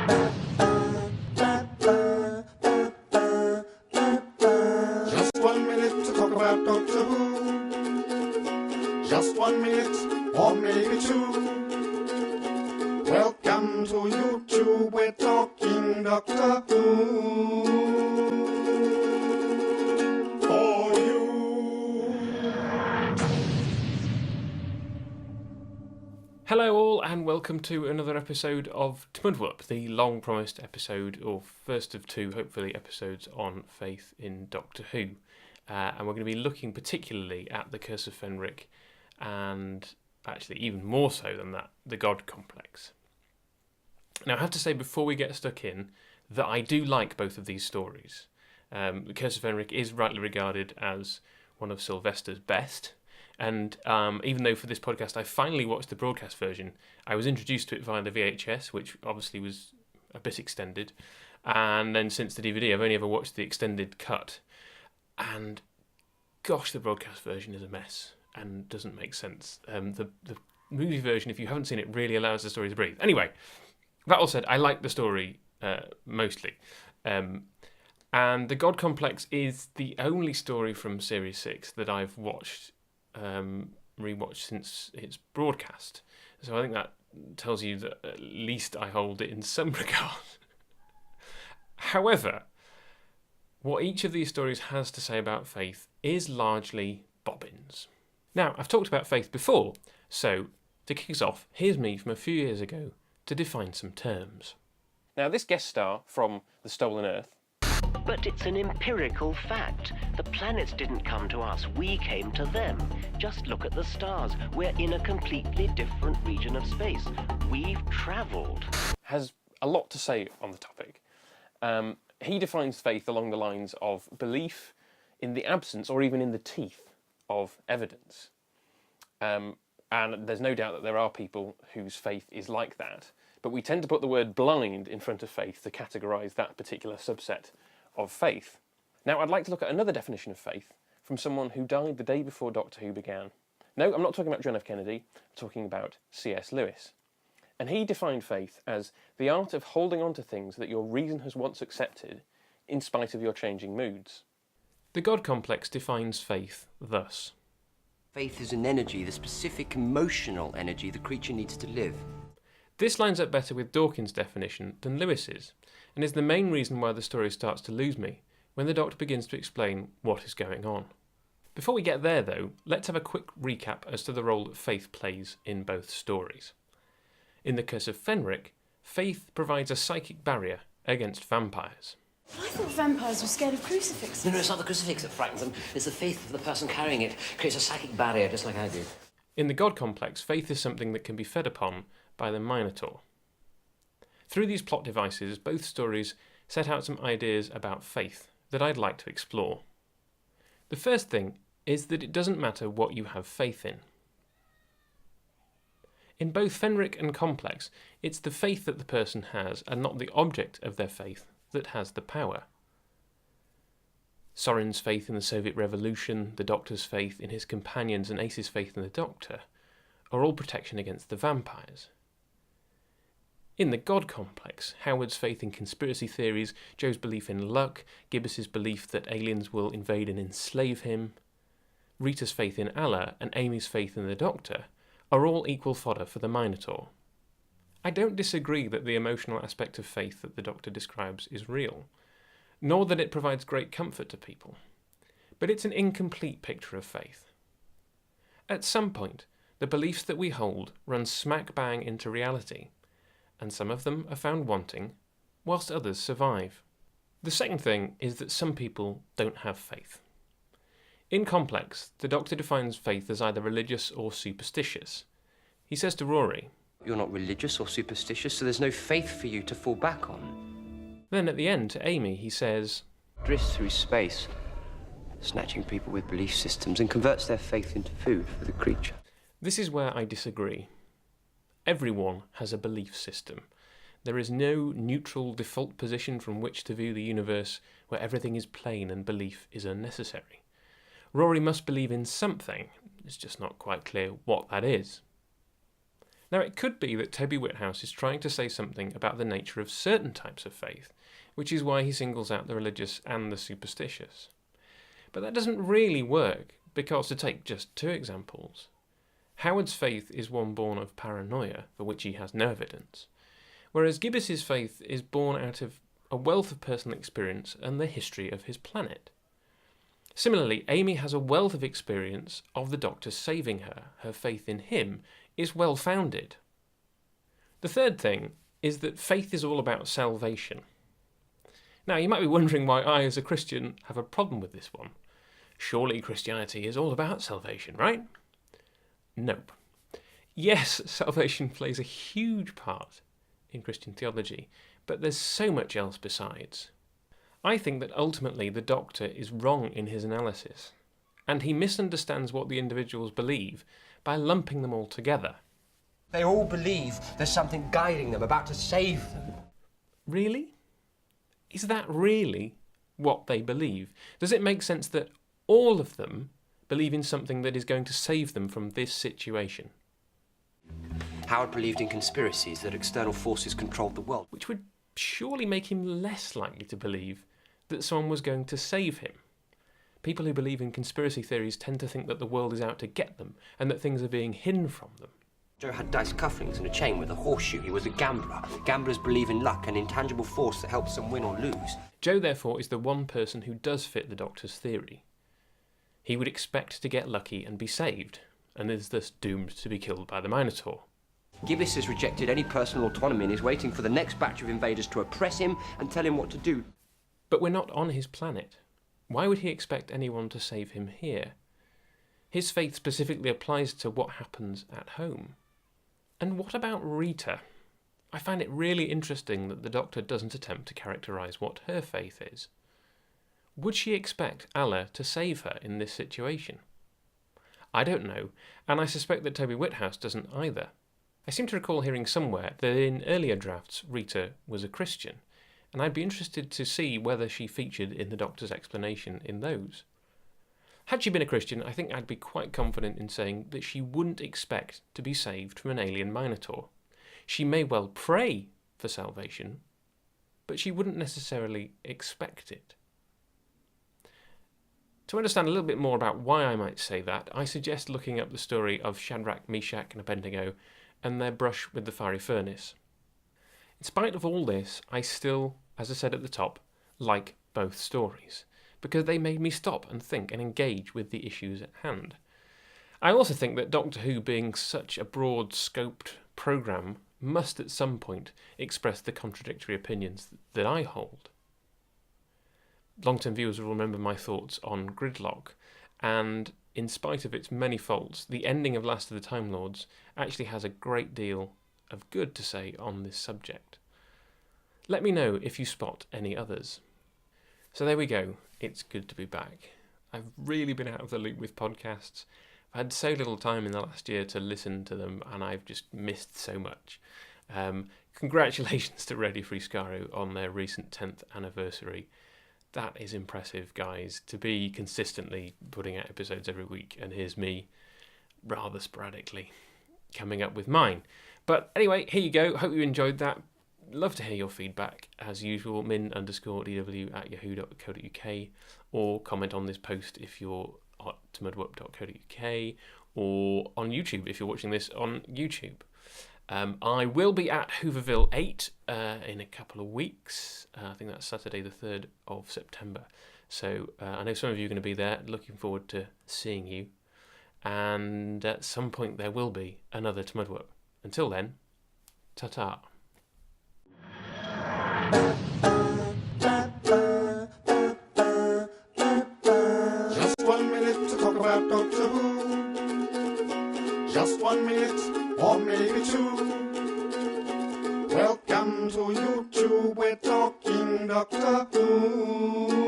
Just 1 minute to talk about Doctor Who. Just 1 minute, or maybe two. Welcome to YouTube, we're talking Doctor Who. For you. Hello all, and welcome to another episode of TMDWP, the long-promised episode, or first of two, hopefully, episodes on faith in Doctor Who. And we're going to be looking particularly at the Curse of Fenric, and actually even more so than that, the God Complex. Now I have to say before we get stuck in that I do like both of these stories. The Curse of Fenric is rightly regarded as one of Sylvester's best, and even though for this podcast I finally watched the broadcast version, I was introduced to it via the VHS, which obviously was a bit extended, and then since the DVD I've only ever watched the extended cut, and gosh, the broadcast version is a mess and doesn't make sense. The movie version, if you haven't seen it, really allows the story to breathe. Anyway, that all said, I like the story mostly. And the God Complex is the only story from Series 6 that I've watched, rewatched since its broadcast. So I think that tells you that at least I hold it in some regard. However, what each of these stories has to say about faith is largely bobbins. Now, I've talked about faith before, so to kick us off, here's me from a few years ago to define some terms. Now, this guest star from The Stolen Earth. But it's an empirical fact. The planets didn't come to us, we came to them. Just look at the stars. We're in a completely different region of space. We've travelled. Has a lot to say on the topic. He defines faith along the lines of belief in the absence or even in the teeth of evidence. And there's no doubt that there are people whose faith is like that, but we tend to put the word blind in front of faith to categorise that particular subset of faith. Now, I'd like to look at another definition of faith from someone who died the day before Doctor Who began. No, I'm not talking about John F. Kennedy, I'm talking about C.S. Lewis. And he defined faith as the art of holding on to things that your reason has once accepted in spite of your changing moods. The God Complex defines faith thus. Faith is an energy, the specific emotional energy the creature needs to live. This lines up better with Dawkins' definition than Lewis's, and is the main reason why the story starts to lose me when the Doctor begins to explain what is going on. Before we get there though, let's have a quick recap as to the role that faith plays in both stories. In the Curse of Fenric, faith provides a psychic barrier against vampires. I thought vampires were scared of crucifixes. No, it's not the crucifix that frightens them. It's the faith of the person carrying it. Creates a psychic barrier, just like I did. In the God Complex, faith is something that can be fed upon by the Minotaur. Through these plot devices, both stories set out some ideas about faith that I'd like to explore. The first thing is that it doesn't matter what you have faith in. In both Fenric and Complex, it's the faith that the person has and not the object of their faith that has the power. Soren's faith in the Soviet Revolution, the Doctor's faith in his companions and Ace's faith in the Doctor are all protection against the vampires. In the God Complex, Howard's faith in conspiracy theories, Joe's belief in luck, Gibbus's belief that aliens will invade and enslave him, Rita's faith in Allah and Amy's faith in the Doctor are all equal fodder for the Minotaur. I don't disagree that the emotional aspect of faith that the Doctor describes is real, nor that it provides great comfort to people, but it's an incomplete picture of faith. At some point, the beliefs that we hold run smack bang into reality, and some of them are found wanting, whilst others survive. The second thing is that some people don't have faith. In Complex, the Doctor defines faith as either religious or superstitious. He says to Rory, You're not religious or superstitious, so there's no faith for you to fall back on. Then at the end to Amy he says, Drifts through space, snatching people with belief systems and converts their faith into food for the creature. This is where I disagree. Everyone has a belief system. There is no neutral default position from which to view the universe where everything is plain and belief is unnecessary. Rory must believe in something, it's just not quite clear what that is. Now, it could be that Toby Whithouse is trying to say something about the nature of certain types of faith, which is why he singles out the religious and the superstitious. But that doesn't really work, because to take just two examples, Howard's faith is one born of paranoia, for which he has no evidence, whereas Gibbis's faith is born out of a wealth of personal experience and the history of his planet. Similarly, Amy has a wealth of experience of the Doctor saving her. Her faith in him is well-founded. The third thing is that faith is all about salvation. Now, you might be wondering why I, as a Christian, have a problem with this one. Surely Christianity is all about salvation, right? Nope. Yes, salvation plays a huge part in Christian theology, but there's so much else besides. I think that ultimately the Doctor is wrong in his analysis, and he misunderstands what the individuals believe by lumping them all together. They all believe there's something guiding them, about to save them. Really? Is that really what they believe? Does it make sense that all of them believe in something that is going to save them from this situation? Howard believed in conspiracies, that external forces controlled the world. Which would surely make him less likely to believe that someone was going to save him. People who believe in conspiracy theories tend to think that the world is out to get them and that things are being hidden from them. Joe had dice cufflinks and a chain with a horseshoe. He was a gambler. Gamblers believe in luck, an intangible force that helps them win or lose. Joe, therefore, is the one person who does fit the Doctor's theory. He would expect to get lucky and be saved, and is thus doomed to be killed by the Minotaur. Gibbis has rejected any personal autonomy and is waiting for the next batch of invaders to oppress him and tell him what to do. But we're not on his planet. Why would he expect anyone to save him here? His faith specifically applies to what happens at home. And what about Rita? I find it really interesting that the Doctor doesn't attempt to characterise what her faith is. Would she expect Allah to save her in this situation? I don't know, and I suspect that Toby Whithouse doesn't either. I seem to recall hearing somewhere that in earlier drafts Rita was a Christian, and I'd be interested to see whether she featured in the Doctor's explanation in those. Had she been a Christian, I think I'd be quite confident in saying that she wouldn't expect to be saved from an alien Minotaur. She may well pray for salvation, but she wouldn't necessarily expect it. To understand a little bit more about why I might say that, I suggest looking up the story of Shadrach, Meshach and Abednego and their brush with the fiery furnace. In spite of all this, I still, as I said at the top, like both stories, because they made me stop and think and engage with the issues at hand. I also think that Doctor Who, being such a broad-scoped programme, must at some point express the contradictory opinions that I hold. Long-term viewers will remember my thoughts on Gridlock, and in spite of its many faults, the ending of Last of the Time Lords actually has a great deal of good to say on this subject. Let me know if you spot any others. So there we go, it's good to be back. I've really been out of the loop with podcasts. I've had so little time in the last year to listen to them, and I've just missed so much. Congratulations to Ready Friscaro on their recent 10th anniversary. That is impressive, guys, to be consistently putting out episodes every week, and here's me, rather sporadically, coming up with mine. But anyway, here you go. Hope you enjoyed that. Love to hear your feedback, as usual, min_dw@yahoo.co.uk, or comment on this post if you're at tmdwp.co.uk, or on YouTube if you're watching this on YouTube. I will be at Hooverville 8 in a couple of weeks. I think that's Saturday the 3rd of September. So I know some of you are going to be there. Looking forward to seeing you. And at some point there will be another Tmudwup. Until then, ta-ta. Just 1 minute to talk about Doctor Who. Just 1 minute, or maybe two. Welcome to YouTube, we're talking Doctor Who.